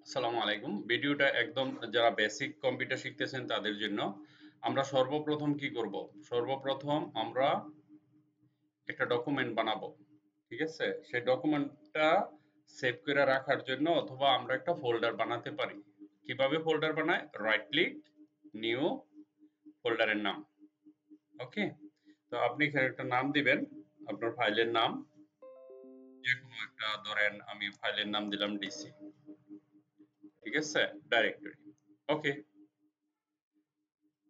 আসসালামু আলাইকুম। ভিডিওটা একদম যারা বেসিক কম্পিউটার শিখতেছেন তাদের জন্য। আমরা সর্বপ্রথম কি করব? সর্বপ্রথম আমরা একটা ডকুমেন্ট বানাবো। ঠিক আছে? সেই ডকুমেন্টটা সেভ করে রাখার জন্য অথবা আমরা একটা ফোল্ডার বানাতে পারি। কিভাবে ফোল্ডার বানায়? রাইট ক্লিক, নিউ, ফোল্ডারের নাম। ওকে? তো আপনি এখানে একটা নাম দিবেন, আপনার ফাইলের নাম। যেকোনো একটা ধরেন আমি ফাইলের নাম দিলাম ডিসি। ঠিক আছে? ডাইরেক্টরি। ওকে।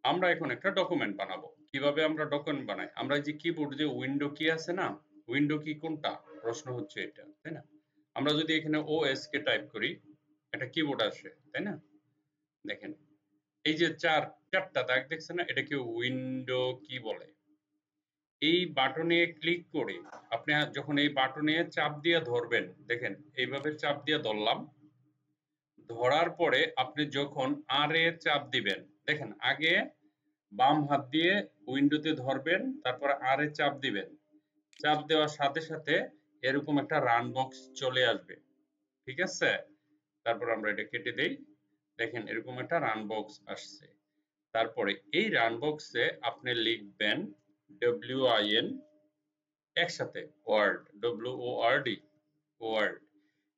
আমরা এখন একটা ডকুমেন্ট বানাবো। কিভাবে আমরা ডকুমেন্ট বানাই? আমরা যে কিবোর্ড যে উইন্ডো কি আছে না? উইন্ডো কি কোনটা? প্রশ্ন হচ্ছে এটা, তাই না? আমরা যদি এখানে ওএস কে টাইপ করি, একটা কিবোর্ড আসে, তাই না? দেখেন, এই যে চারটা দাগ দেখছেন না? এটাকে উইন্ডো কি বলে? এই বাটনে ক্লিক করে আপনি যখন এই বাটনে চাপ দিয়ে ধরবেন, দেখেন এইভাবে চাপ দিয়ে ধরলাম। ধরার পরে আপনি যখন আর এ চাপ দিবেন, দেখেন আগে বাম হাত দিয়ে উইন্ডোতে ধরবেন, তারপর আর এ চাপ দিবেন। চাপ দেওয়ার সাথে সাথে এরকম একটা রান বক্স চলে আসবে। ঠিক আছে? তারপর আমরা এটা কেটে দেই। দেখেন এরকম একটা রান বক্স আসছে। তারপরে এই রান বক্সে আপনি লিখবেন WIN একসাথে ওয়ার্ড, WORD, ওয়ার্ড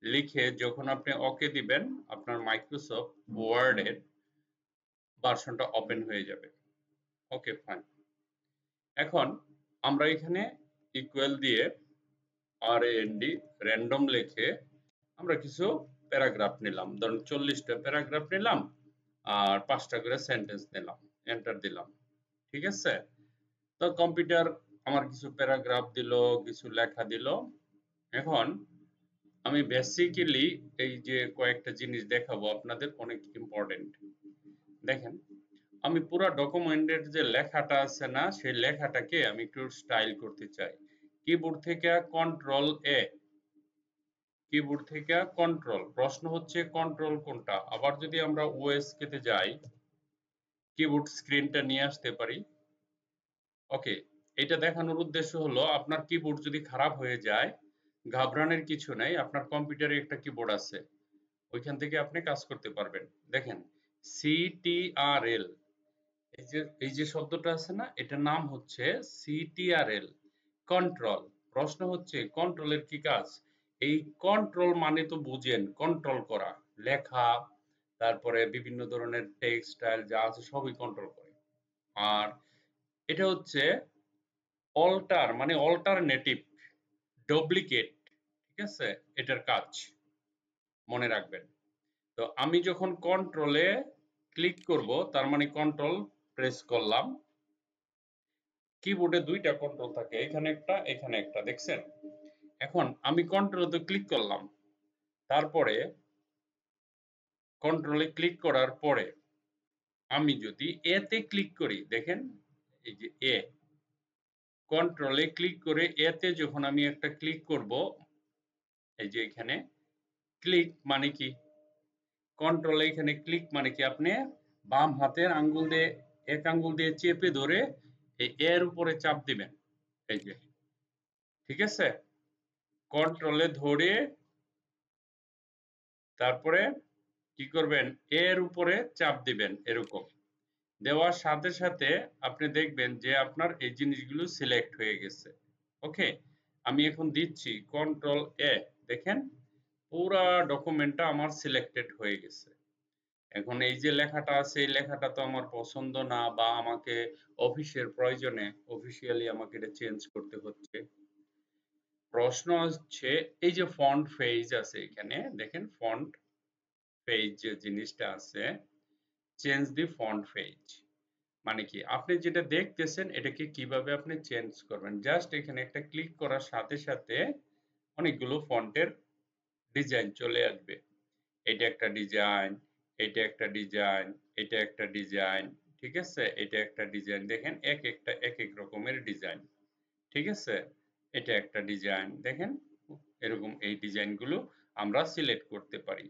লিখে যখন আপনি ওকে দিবেন, আপনার মাইক্রোসফট ওয়ার্ডের ভার্সনটা ওপেন হয়ে যাবে। ওকে, ফাইন। এখন আমরা এখানে ইকুয়াল দিয়ে RAND র্যান্ডম লিখে আমরা কিছু প্যারাগ্রাফ নিলাম, ধরুন 40টা প্যারাগ্রাফ নিলাম আর 5টা করে সেন্টেন্স নিলাম, এন্টার দিলাম। ঠিক আছে? তো কম্পিউটার আমার কিছু প্যারাগ্রাফ দিল, কিছু লেখা দিল। এখন আমি বেসিক্যালি এই যে কয়েকটা জিনিস দেখাবো আপনাদের, অনেক ইম্পর্টেন্ট। দেখেন, আমি পুরো ডকুমেন্টের যে লেখাটা আছে না, সেই লেখাটাকে আমি একটু স্টাইল করতে চাই। কিবোর্ড থেকে কন্ট্রোল এ, কিবোর্ড থেকে কন্ট্রোল। প্রশ্ন হচ্ছে কন্ট্রোল কোনটা? আবার যদি আমরা ওএস কে যাই, কিবোর্ড স্ক্রিনটা নিয়ে আসতে পারি। ওকে, এটা দেখানোর উদ্দেশ্য হলো আপনার কিবোর্ড যদি খারাপ হয়ে যায়, ঘাবড়ানোর কিছু নাই। আপনার কম্পিউটারে একটা কিবোর্ড আছে, ওইখান থেকে আপনি কাজ করতে পারবেন। দেখেন, CTRL, এই যে শব্দটা আছে না, এটার নাম হচ্ছে CTRL, কন্ট্রোল। প্রশ্ন হচ্ছে কন্ট্রোলের কি কাজ? এই কন্ট্রোল মানে তো বুঝেন, কন্ট্রোল করা, লেখা, তারপরে বিভিন্ন ধরনের টেক্সট স্টাইল যা আছে সবই কন্ট্রোল করে। আর এটা হচ্ছে অল্টার মানে অল্টারনেটিভ, ডুপ্লিকেট। ঠিক আছে? এটার কাজ মনে রাখবেন। তো আমি যখন কন্ট্রোলে ক্লিক করব, তার মানে কন্ট্রোল প্রেস করলাম। কিবোর্ডে দুইটা কন্ট্রোল থাকে, এখানে একটা, এখানে একটা, দেখছেন? এখন আমি কন্ট্রোলে ক্লিক করলাম, তারপরে কন্ট্রোলে ক্লিক করার পরে আমি যদি এতে ক্লিক করি, দেখেন এই যে এ, কন্ট্রোলে ক্লিক করে এতে যখন আমি একটা ক্লিক করব, এই যে এখানে ক্লিক মানে কি? কন্ট্রোলে এখানে ক্লিক মানে কি? আপনি বাম হাতের আঙ্গুল দিয়ে, এক আঙ্গুল দিয়ে চেপে ধরে এই এর উপরে চাপ দিবেন। এই যে, ঠিক আছে? কন্ট্রোলে ধরে তারপরে কি করবেন? এর উপরে চাপ দিবেন এরকম। দেওয়ার সাথে সাথে আপনি দেখবেন যে আপনার এই জিনিসগুলো সিলেক্ট হয়ে গেছে। ওকে? আমি এখন দিচ্ছি কন্ট্রোল এ, দেখেন পুরা ডকুমেন্টটা আমার সিলেক্টেড হয়ে গেছে। এখন এই যে লেখাটা আছে, এই লেখাটা তো আমার পছন্দ না, বা আমাকে অফিসের প্রয়োজনে অফিসিয়ালি আমাকে এটা চেঞ্জ করতে হচ্ছে। প্রশ্ন হচ্ছে এই যে ফন্ট ফেজ আছে এখানে, দেখেন ফন্ট পেজ যে জিনিসটা আছে, চেঞ্জ দি ফন্ট পেজ মানে কি? আপনি যেটা দেখতেছেন এটাকে কিভাবে আপনি চেঞ্জ করবেন? জাস্ট এখানে একটা ক্লিক করার সাথে সাথে অনেকগুলো ফন্টের ডিজাইন চলে আসবে। এটা একটা ডিজাইন, এটা একটা ডিজাইন, এটা একটা ডিজাইন, ঠিক আছে? এটা একটা ডিজাইন, দেখেন এক একটা এক এক রকমের ডিজাইন। ঠিক আছে? এটা একটা ডিজাইন, দেখেন এরকম এই ডিজাইনগুলো আমরা সিলেক্ট করতে পারি।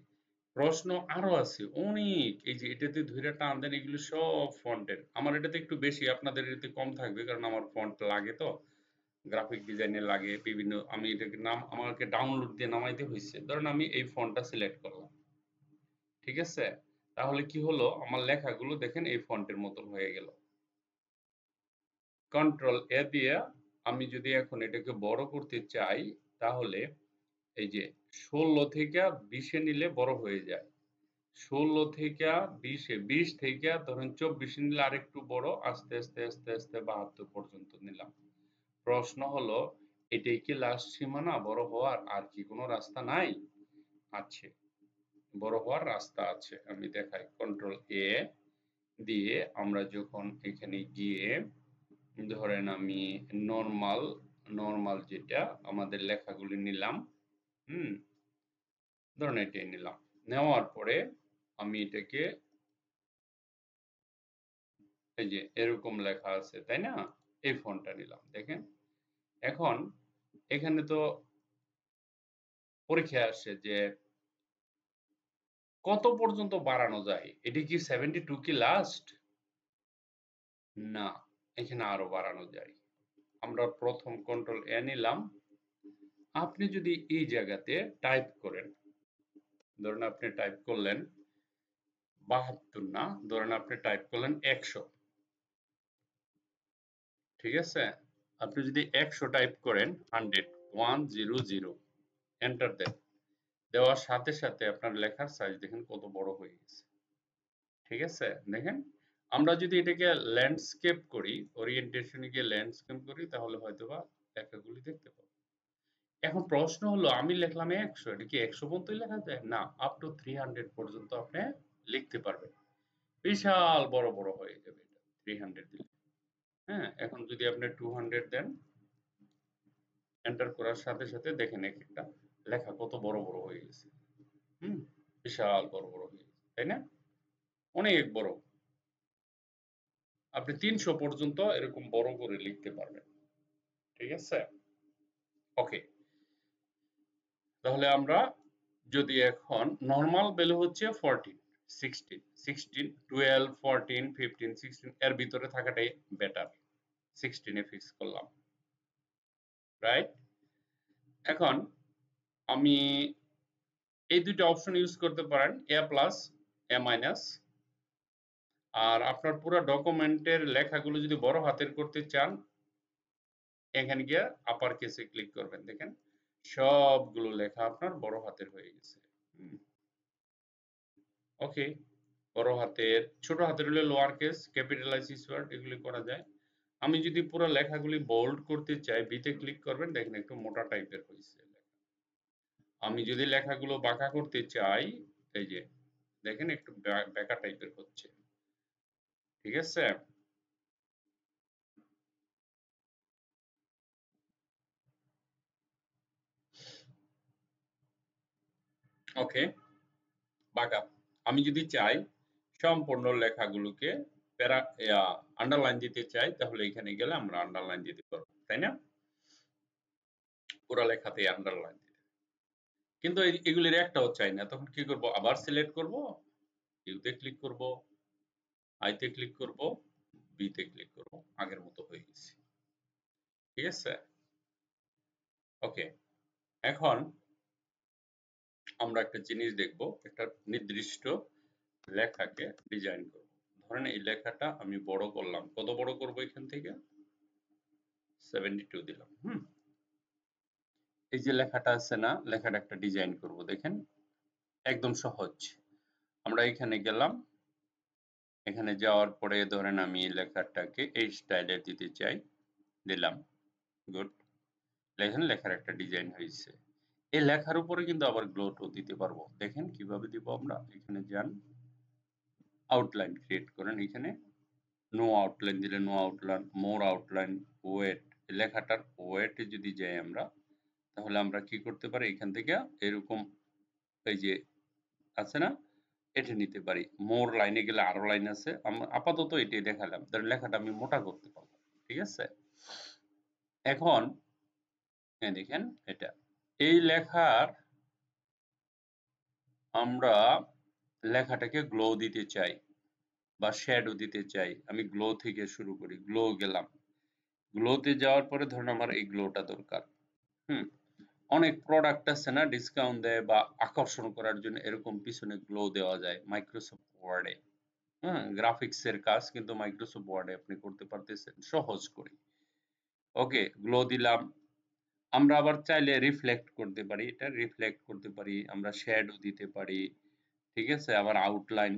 প্রশ্ন আরো আছে অনেক, এই যে এটাতে ধইরা টান দেন, এগুলো সব ফন্টের। আমার এটাতে একটু বেশি, আপনাদের এটাতে কম থাকবে, কারণ আমার ফন্ট লাগে তো, গ্রাফিক ডিজাইনে লাগে বিভিন্ন। আমি এটাকে আমাকে ডাউনলোড দিয়ে নামাইতে হয়েছে। ধরেন আমি এই ফন্টটা সিলেক্ট করলাম, ঠিক আছে? তাহলে কি হলো, আমার লেখাগুলো দেখেন এই ফন্টের মতন হয়ে গেল। কন্ট্রোল এ দিয়ে আমি যদি এখন এটাকে বড় করতে চাই, তাহলে এই যে 16 থেকে 20 এ নিলে বড় হয়ে যায়। 16 থেকে 20 এ, 20 থেকে ধরেন 24 এ নিলে আরেকটু বড়, আস্তে আস্তে আস্তে আস্তে 72 পর্যন্ত নিলাম। প্রশ্ন হলো, এটাই কি লাস্ট সীমানা বড় হওয়ার? আর কি কোনো রাস্তা নাই? আছে, বড় হওয়ার রাস্তা আছে। আমি দেখাই, কন্ট্রোল এ দিয়ে আমরা যখন এখানে গিয়ে ধরেন আমি নরমাল নরমাল যেটা আমাদের লেখাগুলি নিলাম, হুম, ধরেন এটাই নিলাম। নেওয়ার পরে আমি এটাকে এই যে এরকম লেখা আছে, তাই না? এই ফন্টটা নিলাম, দেখেন। এখন এখানে তো পরীক্ষায় আসে যে কত পর্যন্ত বাড়ানো যায়? এটি কি 72 কি লাস্ট? না, এখানে আরো বাড়ানো যায়। আমরা প্রথম কন্ট্রোল এ নিলাম। আপনি যদি এই জায়গাতে টাইপ করেন, ধরেন আপনি টাইপ করলেন 72 না, ধরেন আপনি টাইপ করলেন 100, ঠিক আছে? আপনি যদি 100 টাইপ করেন, 100 100 এন্টার দেন, দেওয়ার সাথে সাথে আপনার লেখার সাইজ দেখেন কত বড় হয়ে গেছে। ঠিক আছে, দেখেন। আমরা যদি এটাকে ল্যান্ডস্কেপ করি, ওরিয়েন্টেশনে গিয়ে ল্যান্ডস্কেপ করি, তাহলে হয়তোবা লেখাগুলি দেখতে পাবো। এখন প্রশ্ন হলো, আমি লিখলাম 100, এটা কি 100 পর্যন্তই লেখা যায়? না, আপ টু 300 পর্যন্ত আপনি লিখতে পারবেন। বিশাল বড় বড় হয়ে যাবে এটা 300 দিলে। হ্যাঁ, এখন যদি আপনি 200 দেন, এন্টার করার সাথে সাথে দেখেন এক একটা লেখা কত বড় বড় হয়ে গেছে। হুম, বিশাল বড় বড় হয়ে গেছে, তাই না? অনেক বড়। আপনি 300 পর্যন্ত এরকম বড় করে লিখতে পারবেন। ঠিক আছে? ওকে, তাহলে আমরা যদি এখন নরমাল ভ্যালু হচ্ছে 14, 16, 16, 12, 14, 15, 16 এর ভিতরে থাকাটাই বেটার। 16 এ ফিক্স করলাম, রাইট? এখন আমি এই দুইটা অপশন ইউজ করতে পারেন, এ প্লাস, এ মাইনাস। আর আপনার পুরো ডকুমেন্টের লেখাগুলো যদি বড় হাতের করতে চান, এখানে গিয়ে আপার কেসে ক্লিক করবেন, দেখেন সবগুলো লেখা আপনার বড় হাতের হয়ে গেছে। ওকে, বড় হাতের, ছোট হাতের হলে লোয়ার কেস, ক্যাপিটালাইজ ওয়ার্ড এগুলি করা যায়। আমি যদি পুরো লেখাগুলি বোল্ড করতে চাই, বিতে ক্লিক করবেন, দেখেন একটু মোটা টাইপের হয়েছে। আমি যদি লেখাগুলো বাঁকা করতে চাই, এই যে দেখেন একটু বাঁকা টাইপের হচ্ছে। ঠিক আছে? ওকে, বাঁকা। আমি যদি চাই সম্পূর্ণ লেখাগুলোকে প্যারা আন্ডারলাইন দিতে চাই, তাহলে এখানে গেলে আমরা আন্ডারলাইন দিতে পারবো, তাই না? পুরো লেখাতে আন্ডারলাইন দিতে, কিন্তু এগুলির একটাও চাই না। তখন কি করব? আবার সিলেক্ট করব, ইউতে ক্লিক করব, আইতে ক্লিক করব, বিতে ক্লিক করব, আগের মতো হয়ে গেছে। ঠিক আছে? ওকে, এখন আমরা একটা জিনিস দেখব, একটা নির্দিষ্ট লেখাকে ডিজাইন করব। ধরেন এই লেখাটা আমি বড় করলাম, কত বড় করব? এখান থেকে 72 দিলাম। এই যে লেখাটা আছে না, লেখাটা একটা ডিজাইন করব, দেখেন একদম সহজ। আমরা এখানে গেলাম, এখানে যাওয়ার পরে ধরেন আমি লেখাটাকে এই স্টাইলে দিতে চাই, দিলাম, গুড। দেখেন লেখার একটা ডিজাইন হয়েছে। এই লেখার উপরে কিন্তু আবার গ্লোটও দিতে পারবো। দেখেন কিভাবে দিব আমরা, এখানে যান, আউটলাইন ক্রিয়েট করেন, এখানে নো আউটলাইন দিলে নো আউটলাইন, মোর আউটলাইন, ওয়েট, লেখাটার ওয়েটে যদি যাই আমরা, তাহলে আমরা কি করতে পারি, এখান থেকে এরকম এই যে আছে না, এটা নিতে পারি। মোর লাইনে গেলে আরো লাইন আছে, আমরা আপাতত এটাই দেখালাম। ধরেন লেখাটা আমি মোটা করতে পারবো। ঠিক আছে? এখন দেখেন এটা, এই লেখার আমরা লেখাটাকে গ্লো দিতে চাই বা শ্যাডো দিতে চাই। আমি গ্লো থেকে শুরু করি, গ্লো গেলাম, গ্লোতে যাওয়ার পরে ধরুন আমার এই গ্লোটা দরকার। হুম, অনেক প্রোডাক্ট আছে না ডিসকাউন্ট দেয় বা আকর্ষণ করার জন্য এরকম পিছনে গ্লো দেওয়া যায় মাইক্রোসফট ওয়ার্ডে। হ্যাঁ, গ্রাফিক্স এর কাজ কিন্তু মাইক্রোসফট ওয়ার্ডে আপনি করতে পারতেছেন সহজ করে। ওকে, গ্লো দিলাম। আমরা আবার চাইলে রিফ্লেক্ট করতে পারি, এটা রিফ্লেক্ট করতে পারি, আমরা শ্যাডো দিতে পারি, ঠিক আছে? আবার আউটলাইন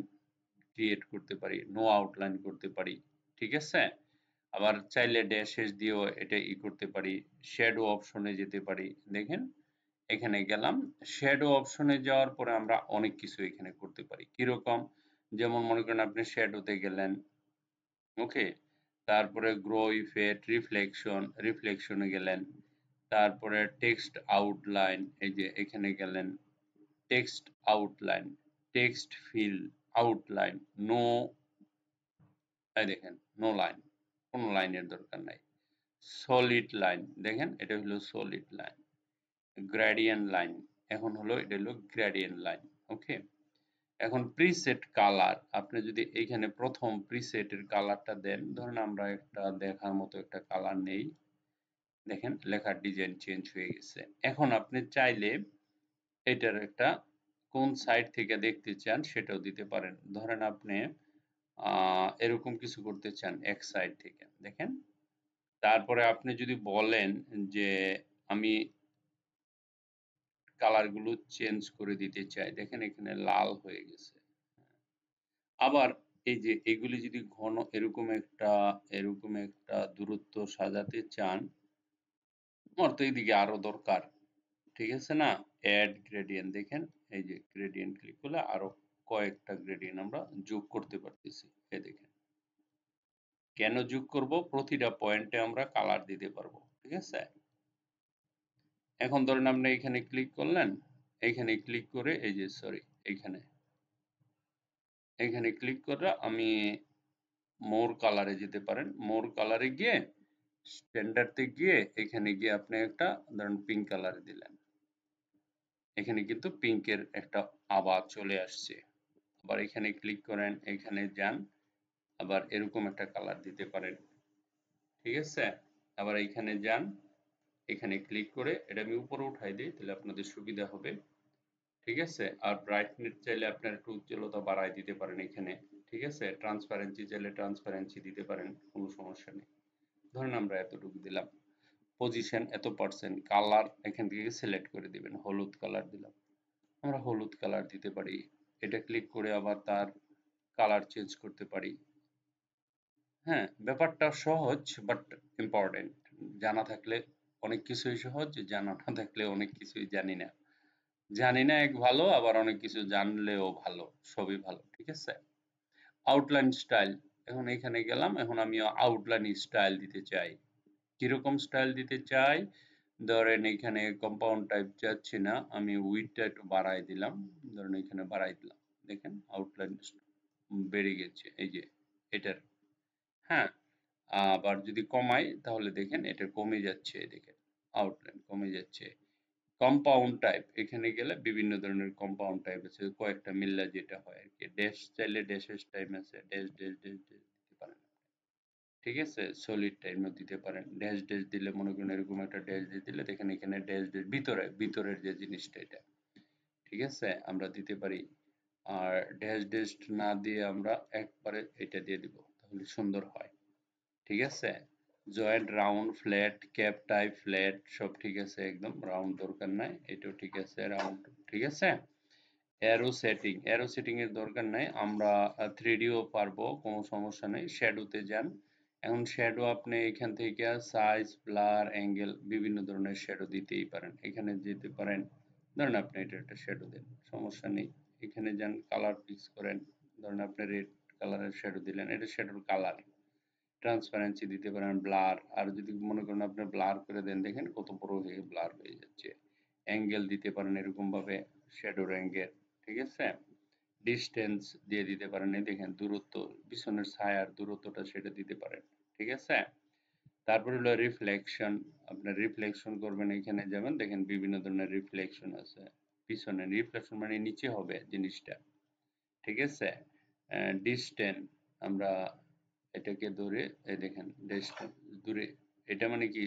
ক্রিয়েট করতে পারি, নো আউটলাইন করতে পারি, ঠিক আছে? আবার চাইলে ড্যাশেস দিয়েও এটা করতে পারি, শ্যাডো অপশনে যেতে পারি। দেখেন এখানে গেলাম, শ্যাডো অপশনে যাওয়ার পরে আমরা অনেক কিছু এখানে করতে পারি। কিরকম? যেমন মনে করেন আপনি শ্যাডোতে গেলেন, ওকে, তারপরে গ্রো ইফেক্ট, রিফ্লেকশনে গেলেন, তারপরে টেক্সট আউটলাইন, এই যে এখানে গেলেন, text outline, text fill outline, no, এই দেখেন নো লাইন, কোনো লাইনের দরকার নাই। সলিড লাইন, দেখেন এটা হলো সলিড লাইন। গ্রেডিয়েন্ট লাইন, এখন হলো এটা হলো গ্রেডিয়েন্ট লাইন। ওকে, এখন প্রিসেট কালার, আপনি যদি এইখানে প্রথম প্রিসেটের কালারটা দেন, ধরুন আমরা একটা দেখার মতো একটা কালার নেই, দেখেন লেখার ডিজাইন চেঞ্জ হয়ে গেছে। এখন আপনি চাইলে এটার একটা কোন সাইড থেকে দেখতে চান সেটাও দিতে পারেন। ধরেন আপনি এরকম কিছু করতে চান এক সাইড থেকে, দেখেন। তারপরে আপনি যদি বলেন যে আমি কালার গুলো চেঞ্জ করে দিতে চাই, দেখেন এখানে লাল হয়ে গেছে। আবার এই যে এগুলি যদি ঘন এরকম একটা দূরত্ব সাজাতে চান, আমার তো এইদিকে আরো দরকার, ঠিক আছে না? অ্যাড গ্রেডিয়েন্ট, দেখেন এই যে গ্রেডিয়েন্ট ক্লিক করলে আরো কয়েকটা গ্রেডিয়েন্ট আমরা যোগ করতে পারতেছি। এই দেখেন, কেন যোগ করব? প্রতিটা পয়েন্টে আমরা কালার দিতে পারবো, ঠিক আছে? এখন ধরেন আপনি এখানে ক্লিক করলেন, এইখানে ক্লিক করে এই যে সরি এখানে ক্লিক করে আমি মোর কালারে যেতে পারেন। মোর কালারে গিয়ে স্ট্যান্ডার্ডে গিয়ে এখানে গিয়ে আপনি একটা ধরেন পিঙ্ক কালারে দিলেন, এখানে কিন্তু পিঙ্কের একটা আভা চলে আসছে। আবার এখানে ক্লিক করেন, এখানে যান, আবার এরকম একটা কালার দিতে পারেন, ঠিক আছে? আবার এখানে যান, এখানে ক্লিক করে এটা আমি উপরে উঠাই দিই, তাহলে আপনাদের সুবিধা হবে, ঠিক আছে? আর ব্রাইটনেস চাইলে আপনার একটু উজ্জ্বলতা বাড়ায় দিতে পারেন এখানে, ঠিক আছে? ট্রান্সপারেন্সি চাইলে ট্রান্সপারেন্সি দিতে পারেন, কোনো সমস্যা নেই। ধরেন আমরা এতটুকু দিলাম, পজিশন এত পার্সেন্ট, কালার এখান থেকে সিলেক্ট করে দিবেন, হলুদ কালার দিলাম, আমরা হলুদ কালার দিতে পারি। এটা ক্লিক করে আবার তার কালার চেঞ্জ করতে পারি। হ্যাঁ, ব্যাপারটা সহজ বাট ইম্পর্টেন্ট। জানা থাকলে অনেক কিছুই সহজ, জানা না থাকলে অনেক কিছুই জানি না। জানি না এক ভালো, আবার অনেক কিছু জানলেও ভালো, সবই ভালো, ঠিক আছে? আউটলাইন স্টাইল, এখন এখানে গেলাম, এখন আমি আউটলাইন স্টাইল দিতে চাই। কিরকম স্টাইল দিতে চাই? ধরেন এখানে কম্পাউন্ড টাইপ চাচ্ছি না, আমি উইডথটা একটু বাড়াই দিলাম, ধরেন এখানে বাড়াই দিলাম, দেখেন আউটলাইন বেড়ে গেছে এই যে এটার। হ্যাঁ, আবার যদি কমাই তাহলে দেখেন এটা কমে যাচ্ছে, দেখেন আউটলাইন কমে যাচ্ছে। কম্পাউন্ড টাইপ, এখানে গেলে বিভিন্ন ধরনের কম্পাউন্ড টাইপ আছে, কয়েকটা মিললে যেটা হয় আর কি। ড্যাশ চাইলে ড্যাশেস টাইপ আছে, ড্যাশ ড্যাশ ড্যাশ ড্যাশ দিতে পারেন, ঠিক আছে? সলিড টাইপও দিতে পারেন। ড্যাশ ড্যাশ দিলে মনে করেন এরকম একটা ড্যাশ দিয়ে দিলে দেখেন এখানে ড্যাশ ড্যাশ ভিতরের যে জিনিসটা এটা, ঠিক আছে? আমরা দিতে পারি। আর ড্যাশ ড্যাশ না দিয়ে আমরা একবারে এটা দিয়ে দিব, তাহলে সুন্দর হয়, ঠিক আছে? Joint round flat cap type flat সব ঠিক আছে, একদম রাউন্ড দরকার নাই, এটাও ঠিক আছে রাউন্ড, ঠিক আছে? অ্যারো সেটিং এর দরকার নাই, আমরা 3D ও পারবো, কোনো সমস্যা নেই। শ্যাডোতে যান, এখন শ্যাডো আপনি এখান থেকে সাইজ, ব্লার, অ্যাঙ্গেল বিভিন্ন ধরনের শ্যাডো দিতেই পারেন, এখানে যেতে পারেন। ধরেন আপনি এটা একটা শ্যাডো দেন, সমস্যা নেই। এখানে যান, কালার ফিক্স করেন, ধরেন আপনি রেড কালারের শ্যাডো দিলেন, এটা শ্যাডোর কালার। ট্রান্সপারেন্সি দিতে পারেন, ব্লার, আর যদি মনে করেন আপনি ব্লার করে দেন, দেখেন কত বড় হয়ে ব্লার হয়ে যাচ্ছে। অ্যাঙ্গেল দিতে পারেন এরকম ভাবে, শ্যাডোর অ্যাঙ্গেল, ঠিক আছে? ডিসটেন্স দিয়ে দিতে পারেন, এই দেখেন দূরত্ব, পিছনের ছায়ার দূরত্বটা সেটা দিতে পারেন, ঠিক আছে? তারপর হলো রিফ্লেকশন, আপনার রিফ্লেকশন করবেন, এখানে যাবেন, দেখেন বিভিন্ন ধরনের রিফ্লেকশন আছে। পিছনে রিফ্লেকশন মানে নিচে হবে জিনিসটা, ঠিক আছে? ডিসটেন্স, আমরা এটাকে ধরে এই দেখেন ডিসটেন্স দূরে, এটা মানে কি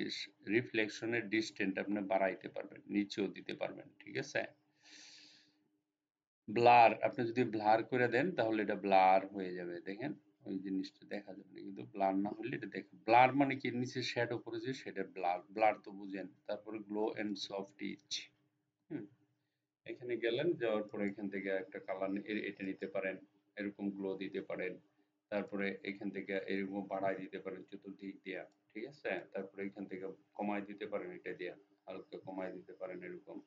রিফ্লেকশনের ডিস্টেন্স আপনি বাড়াইতে পারবেন, নিচেও দিতে পারবেন, ঠিক আছে? ব্লার আপনি যদি ব্লার করে দেন তাহলে এটা ব্লার হয়ে যাবে, দেখেন ওই জিনিসটা দেখা যাবে না, কিন্তু ব্লার না হলে এটা দেখেন ব্লার মানে কি নিচে শ্যাডো পড়েছে সেটা ব্লার, ব্লার তো বুঝেন। তারপরে গ্লো এন্ড সফট ইচ, এখানে গেলেন, যাওয়ার পরে এখান থেকে একটা কালার এটা নিতে পারেন, এরকম গ্লো দিতে পারেন। তারপরে এখান থেকে এরকম বাড়ায় দিতে পারেন চতুর্দিক দিয়া, ঠিক আছে? তারপরে এখান থেকে কমায় দিতে পারেন, এটা দিয়া হালকা কমায় দিতে পারেন এরকম।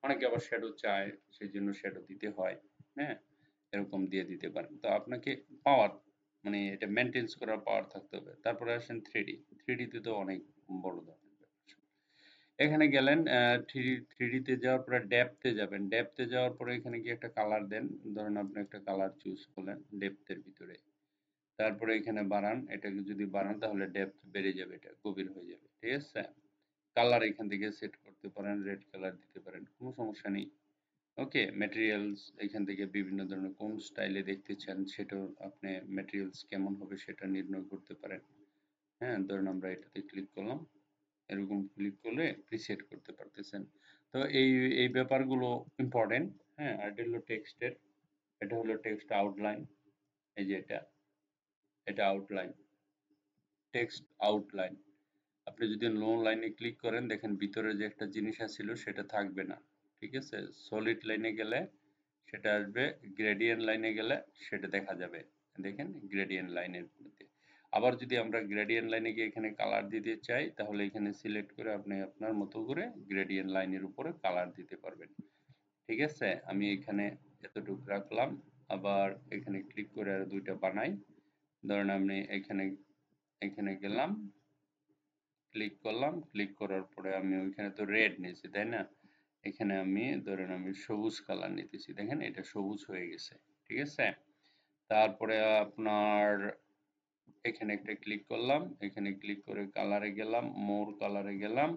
অনেকে আবার শ্যাডো চায়, সেই জন্য শ্যাডো দিতে হয়, হ্যাঁ? এরকম দিয়ে দিতে পারেন। তো আপনাকে পাওয়ার মানে এটা মেনটেন্স করার পাওয়ার থাকতে হবে। তারপরে আসেন 3D, 3D তে তো অনেক বড় ধরনের ব্যাপার। এখানে গেলেন 3D তে যাওয়ার পরে ডেপথে যাবেন, ডেপথে যাওয়ার পরে এখানে গিয়ে একটা কালার দেন, ধরেন আপনি একটা কালার চুজ করলেন ডেপথের ভিতরে। তারপরে এখানে বাড়ান, এটাকে যদি বাড়ান তাহলে ডেপথ বেড়ে যাবে, এটা গভীর হয়ে যাবে, ঠিক আছে? কালার এখান থেকে সেট করতে পারেন, রেড কালার দিতে পারেন, কোনো সমস্যা নেই। ওকে, ম্যাটেরিয়ালস এখান থেকে বিভিন্ন ধরনের কোন স্টাইলে দেখতে চান সেটাও আপনি ম্যাটেরিয়ালস কেমন হবে সেটা নির্ণয় করতে পারেন। হ্যাঁ, ধরুন আমরা এটাতে ক্লিক করলাম, এরকম ক্লিক করলে প্রিসেট করতে পারতেছেন। তো এই ব্যাপারগুলো ইম্পর্টেন্ট। হ্যাঁ, আর এটা হলো টেক্সটের, এটা হলো টেক্সট আউটলাইন, এই যে এটা আউটলাইন, টেক্সট আউটলাইন। আপনি যদি নো লাইনে ক্লিক করেন দেখেন ভিতরে যে একটা জিনিস আছিল সেটা থাকবে না, ঠিক আছে? সলিড লাইনে গেলে সেটা আসবে, গ্রেডিয়েন্ট লাইনে গেলে সেটা দেখা যাবে, দেখেন গ্রেডিয়েন্ট লাইনের মধ্যে। আবার যদি আমরা গ্রেডিয়েন্ট লাইনে গিয়ে এখানে কালার দিতে চাই তাহলে এখানে সিলেক্ট করে আপনি আপনার মতো করে গ্রেডিয়েন্ট লাইনের উপরে কালার দিতে পারবেন, ঠিক আছে? আমি এখানে এতটুকু রাখলাম, আবার এখানে ক্লিক করে আর দুইটা বানাই। ধরেন আমি এখানে এখানে গেলাম, ক্লিক করলাম, ক্লিক করার পরে আমি ওইখানে তো রেড নিয়েছি তাই না, এখানে আমি ধরেন আমি সবুজ কালার নিতেছি, দেখেন এটা সবুজ হয়ে গেছে, ঠিক আছে? তারপরে আপনার এখানে একটা ক্লিক করলাম, এখানে ক্লিক করে কালারে গেলাম, মোর কালারে গেলাম,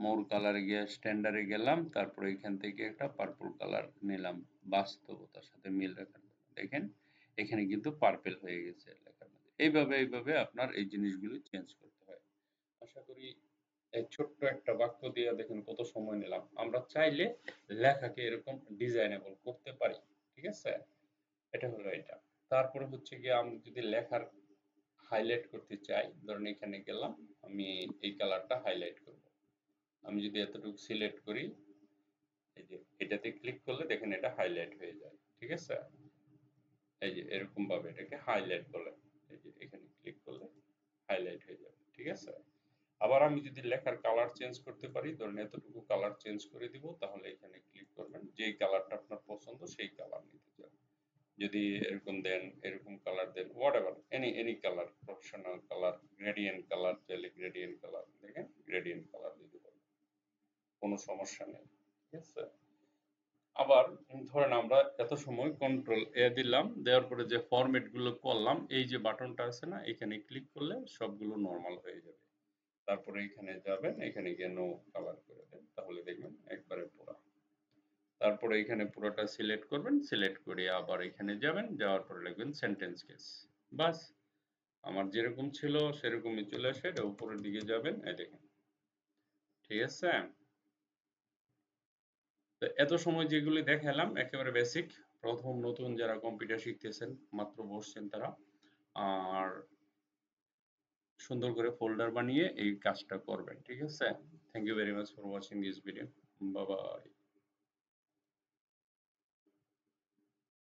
মোর কালারে গিয়ে স্ট্যান্ডার্ডে গেলাম, তারপরে এখান থেকে একটা পার্পল কালার নিলাম বাস্তবতার সাথে মিল রাখার জন্য, দেখেন এখানে কিন্তু পার্পল হয়ে গেছে লেখার মধ্যে। এইভাবে আপনার এই জিনিসগুলো চেঞ্জ করতে হয়। আশা করি এই ছোট্ট একটা বাক্য দিয়ে দেখেন কত সময় নিলাম। আমরা চাইলে লেখাকে এরকম ডিজাইনেবল করতে পারি, ঠিক আছে? এটা হলো এটা। তারপরে হচ্ছে গিয়ে আমি যদি লেখার হাইলাইট করতে চাই, ধরেন এখানে গেলাম, আমি এই কালারটা হাইলাইট করব। আমি যদি এতটুকু সিলেক্ট করি, এই যে এটাতে ক্লিক করলে দেখেন এটা হাইলাইট হয়ে যায়, ঠিক আছে? এই যে এরকম ভাবে এটাকে হাইলাইট বলে, এই যে এখানে ক্লিক করলে হাইলাইট হয়ে যাবে, ঠিক আছে? আবার আমি যদি লেখার কালার চেঞ্জ করতে পারি, ধরেন এতটুকু কালার চেঞ্জ করে দিব, তাহলে এখানে ক্লিক করবেন, যেই কালারটা আপনার পছন্দ সেই কালার নিতে চান। যদি এরকম দেন, এরকম কালার দেন, whatever any colour, professional colour, gradient colour চাইলে গ্রেডিয়েন্ট কালার, দেখেন গ্রেডিয়েন্ট কালার দিতে পারবেন, কোনো সমস্যা নেই, ঠিক আছে? আবার ধরেন আমরা এত সময় কন্ট্রোল এ দিলাম, দেওয়ার পরে যে ফরম্যাট গুলো করলাম, এই যে বাটনটা আছে না, এখানে ক্লিক করলে সবগুলো নরমাল হয়ে যাবে। তারপরে এখানে যাবেন, এখানে গিয়ে নো কালার করে দেন, তাহলে দেখবেন একবারে পুরা। তারপরে এখানে পুরোটা সিলেক্ট করবেন, সিলেক্ট করে আবার এখানে যাবেন, যাওয়ার পরে লিখবেন সেন্টেন্স কেস, বাস আমার যেরকম ছিল সেরকমই চলে আসে, এটা উপরের দিকে যাবেন, এই দেখেন, ঠিক আছে? তো এত সময় যেগুলি দেখালাম একেবারে বেসিক, প্রথম নতুন যারা কম্পিউটার শিখতেছেন মাত্র বসছেন তারা, আর সুন্দর করে ফোল্ডার বানিয়ে এই কাজটা করবেন, ঠিক আছে? Thank you very much for watching this video, bye by.